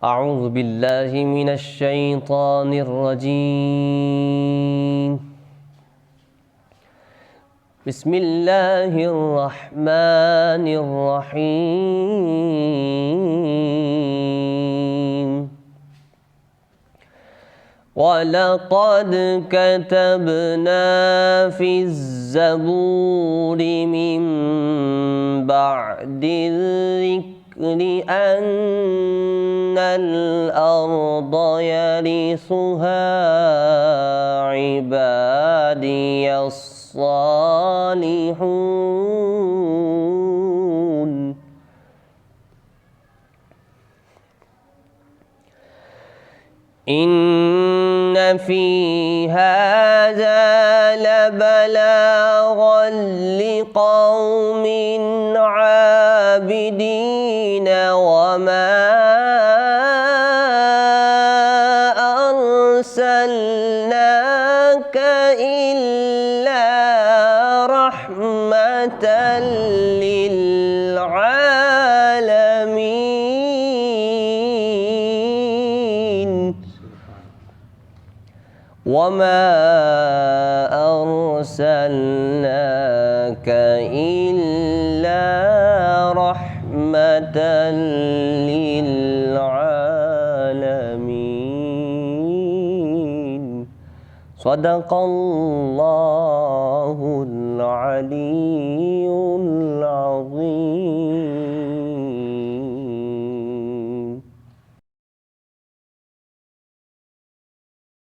أعوذ بالله من الشيطان الرجيم. بسم الله الرحمن الرحيم. ولقد كتبنا في الزبور من بعد الذكر أن الأرض يرثها عبادي الصالحون. إن في هذا لبلاغا لقوم عابدين وما أرسلناك إلا رحمة للعالمين. وما أرسلناك إلا رحمة للعالمين. صدق الله العلي العظيم.